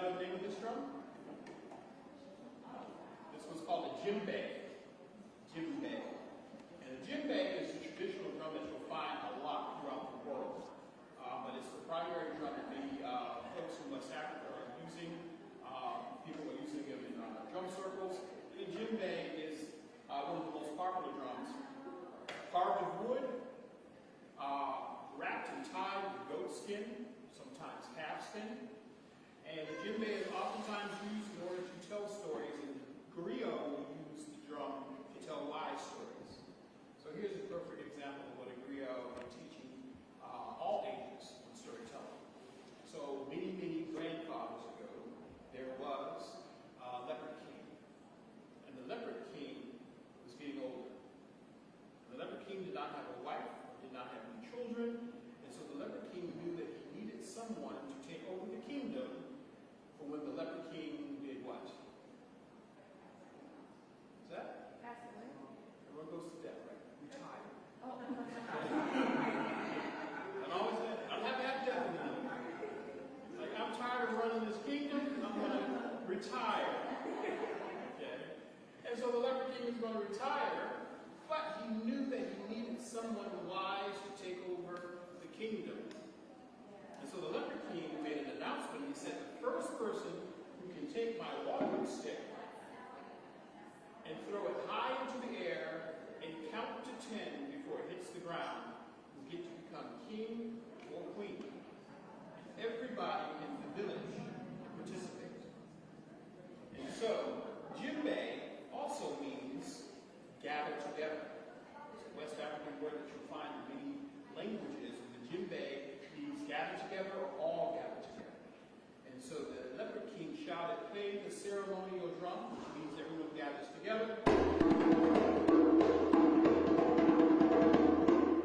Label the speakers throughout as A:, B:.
A: know the name of this drum? This was called a djembe. Djembe. And a djembe is a traditional drum that you'll find a lot throughout the world. But it's the primary drum that many folks in West Africa are using. People are using them in drum circles. The djembe is one of the most popular drums. Carved of wood, wrapped and tied with goat skin, sometimes calf skin. And the djembe is oftentimes used in order to tell stories, and the griot will use the drum to tell wise stories. So here's a perfect example of what a griot is teaching all ages in storytelling. So many, many grandfathers ago, there was a leopard king. And the leopard king was getting older. The leopard king did not have a wife, did not have any children, and so the leopard king knew that he needed someone to take over the kingdom for when the leopard king did what? Is that?
B: Pass away.
A: Everyone goes to death, right? Retire.
B: Oh.
A: And always say, I don't have to have death anymore. Like, I'm tired of running this kingdom, I'm going to retire. Okay? And so the leopard king was going to retire, but he knew that he needed someone wise to take over the kingdom. And so the leopard king made an announcement. He said, the first person who can take my walking stick and throw it high into the air and count to 10 before it hits the ground will get to become king or queen. And everybody in the village participates. And so, djembe also means gather together. It's a West African word that you'll find in many languages. And the djembe means gather together or all gather together. And so the leopard king shouted, play the ceremonial drum, which means everyone gathers together.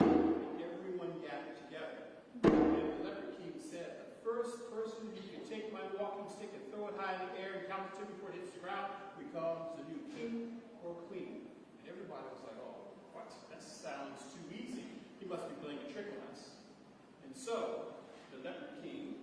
A: And everyone gathered together. And the leopard king said, the first person who can take my walking stick and throw it high in the air and count to 10 before it hits the ground becomes the new king or queen. And everybody was like, oh, what? That sounds too easy. He must be playing a trick on us. And so the leopard king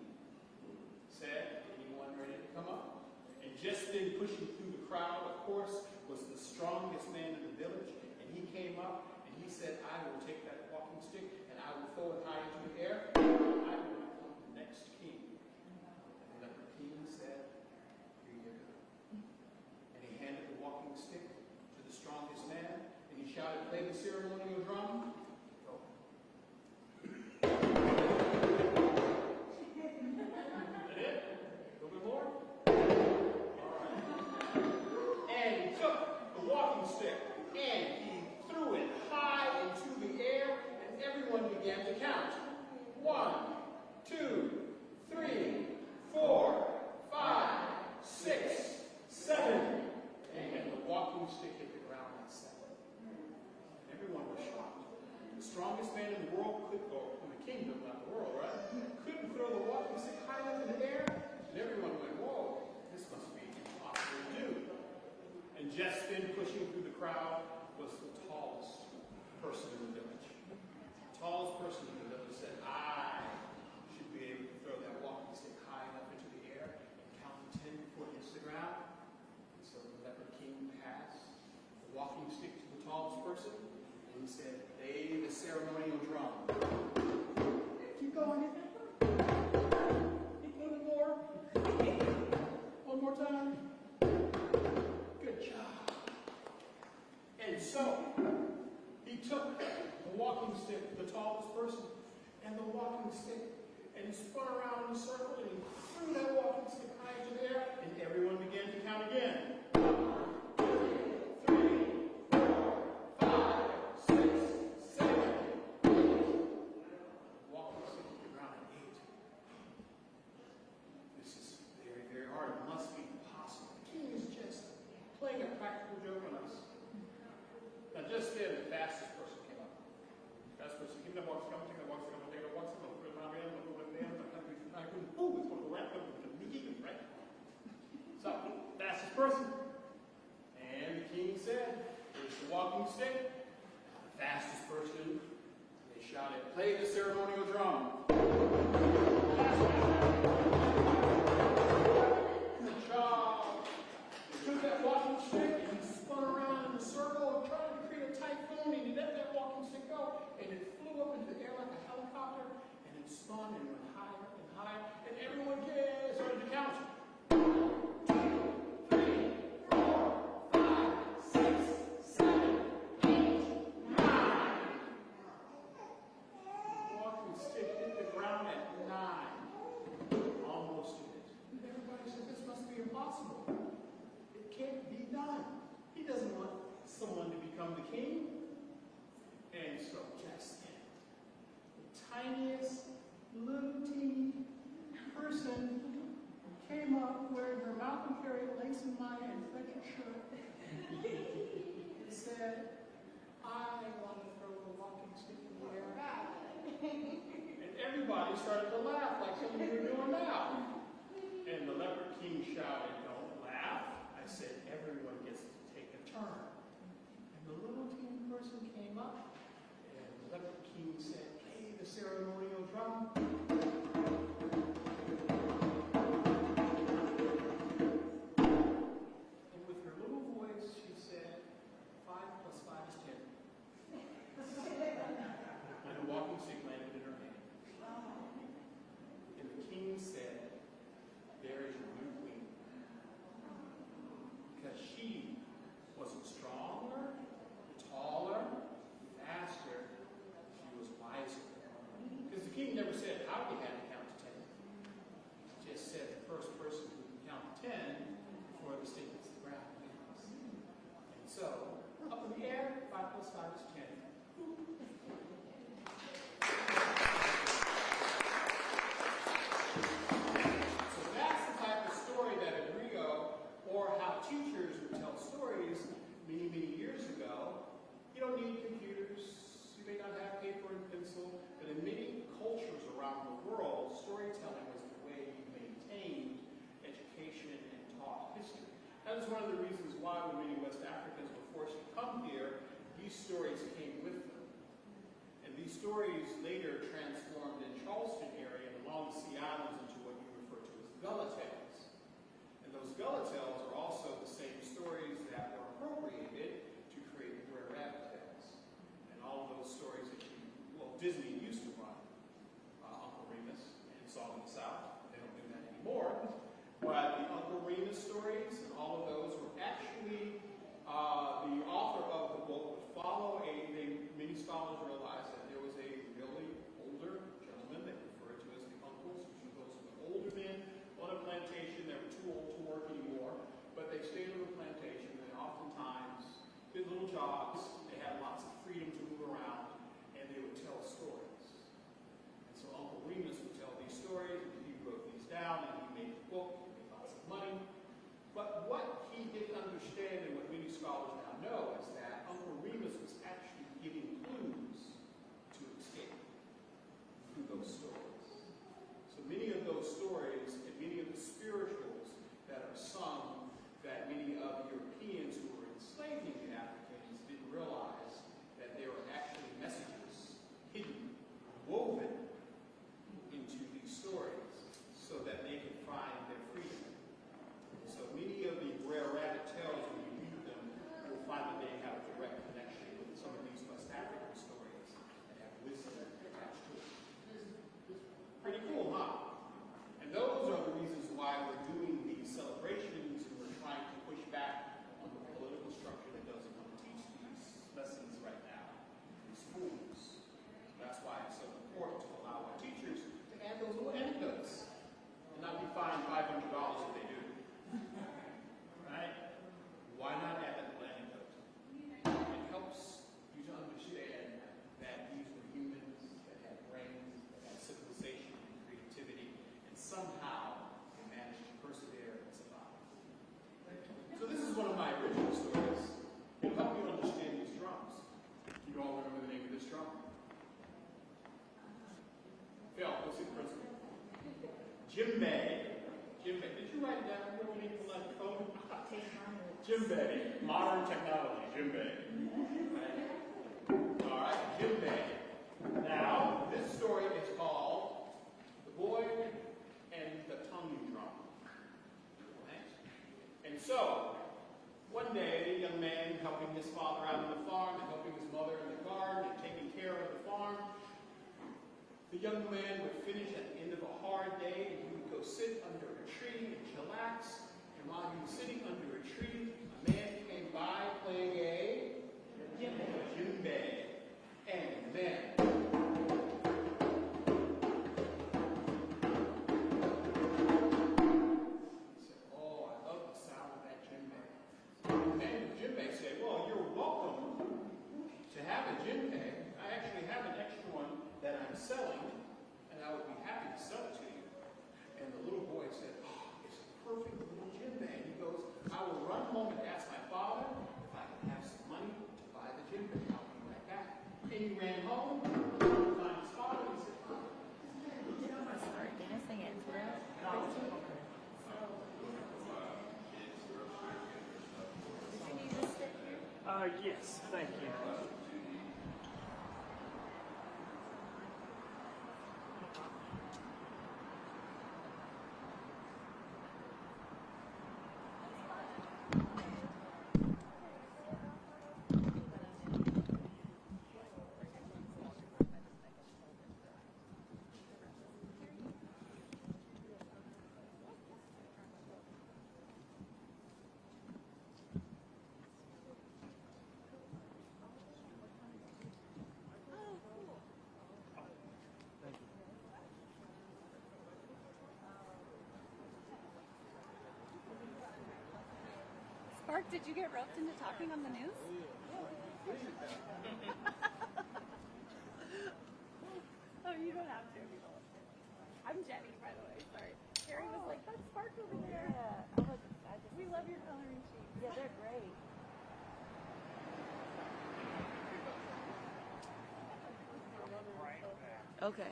A: said, anyone ready to come up? And just then pushing through the crowd, of course, was the strongest man in the village. And he came up and he said, I will take that walking stick and I will throw it high into the air. And I will become the next king. And the leopard king said, here you go. And he handed the walking stick to the strongest man. And he shouted, play the ceremonial drum. Go. Walking stick, and he threw it high into the air, and everyone began to count. 1, 2, 3, 4, 5, 6, 7, and the walking stick hit the ground at 7. Everyone was shocked. The strongest man in the world or in the kingdom, not the world, right? Couldn't throw the walking stick high up in the air, and everyone went, whoa, this must be impossible to do. And just then, pushing through the crowd, was the tallest person in the village. The tallest person in the village said, I should be able to throw that walking stick high enough into the air and count to 10 before it hits the ground. And so the leopard king passed the walking stick to the tallest person, and he said, play the ceremonial drum. Keep going. Keep a little more. One more time. Good job. And so, he took the walking stick, the tallest person, and the walking stick, and he spun around in a circle, and he threw that walking stick high into the air, and everyone began to count again. 1, 2, 3, 4, 5, 6, 7, 8. The walking stick hit the ground at 8. This is very, very hard. It must be impossible. The king is just playing a practical joke on us. Now just then, the fastest person came up. The fastest person came up, walks, come, take the walks, come, take the walks, come, put it on there, put it there, oh, it's going to wrap up with the kingdom, right? So, fastest person. And the king said, here's the walking stick. The fastest person, they shouted, play the ceremonial drum. on and went higher and higher, and everyone started to count. 3, 4, 5, 6, 7, 8, 9. The walking stick hit the ground at 9. Almost hit it. And everybody said, this must be impossible. It can't be done. He doesn't want someone to become the king. And so just then, the tiniest, little teeny person came up wearing her Malcolm Carey lace and Maya and Fletcher shirt and said, I want to throw the walking stick in the air. And everybody started to laugh like some of you are doing now. And the leopard king shouted, don't laugh. I said, everyone gets to take a turn. And the little teeny person came up. The leopard king said, play the ceremonial drum. And with her little voice, she said, 5 plus 5 is 10. And the walking stick landed in her hand. And the king said, there is your new queen. Because she wasn't stronger, taller, faster, she was wiser. Because the king never said how he had to count to 10. He just said the first person who can count to 10 before the stick hits the ground wins. And so, up in the air, 5 plus 5 is 10. So that's the type of story that at Rio, or how teachers would tell stories many, many years ago. You don't need computers, you may not have paper and pencil, but in many cultures around the world, storytelling was the way you maintained education and taught history. That is one of the reasons why when many West Africans were forced to come here, these stories came with them. And these stories later transformed in Charleston area and along the Sea Islands into what you refer to as Gullah tales. And those Gullah tales are also the same stories that were appropriated to create the Brer Rabbit tales. And all of those stories that Disney used to run, Uncle Remus and Song of the South. They don't do that anymore. But the Uncle Remus stories and all of those were actually, the author of the book would follow many scholars realized that there was a really older gentleman they referred to as the uncles, which were those older men on a plantation that were too old to work anymore, but they stayed on the plantation and they oftentimes did little jobs. They had lots of freedom to move around, and they would tell stories. And so Uncle Remus would tell these stories, and he wrote these down, and he made a book, he made lots of money. But what he didn't understand, and what many scholars now know, is that Uncle Remus was actually giving clues to escape through those stories. So many of those stories and many of the spirituals that are sung, that many of the Europeans who were enslaving the Africans didn't realize that there were actually messages hidden, woven into these stories so that they could find their freedom. So many of the Brer Rabbit tales, when you read them, you'll find that they have a direct connection with some of these West African stories that have wisdom attached to it. Pretty cool, huh? And those are the reasons why we're doing these celebrations and we're trying to push back on the political structure that doesn't want to teach these lessons right now in schools. So that's why it's so important to allow our teachers to add those little anecdotes and not be fined $500 if they do. Right? Why not add that little anecdote? It helps you to understand that these were humans that had brains, that had civilization and creativity, and somehow they managed to persevere and survive. So this is one of my original stories. It'll help you understand these drums. You all remember the name of this drum? Phil, let's see the principal. Djembe. Djembe. Did you write it down? You don't need to let phone. Djembe. Modern technology. Djembe. Right. All right. Djembe. Now, this story is called The Boy and the Tongue Drum. Right? And so, one day, a young man helping his father out on the farm and helping his mother in the garden and taking care of the farm. The young man would finish at while he was sitting under a tree, a man came by playing a djembe. And then he said, "Oh, I love the sound of that djembe." And then the djembe said, "Well, you're welcome to have a djembe. I actually have an extra one that I'm selling, and I would be happy to sell it to you." And the little boy said, "Oh, it's a perfect little djembe." And he goes, "I will run home and ask my father if I can have some money to buy the djembe. I'll be right back." And he ran home, found his father, and he said, "Father,
B: Sorry, can I sing it? Did you need to sit here?
C: Yes, thank you.
B: Spark, did you get roped into talking on the news? Oh, you don't have to. I'm Jenny, by the way. Sorry. Harry was like, "That's Spark over there."
D: Yeah,
B: We love your coloring sheets.
D: yeah, they're great.
B: Okay.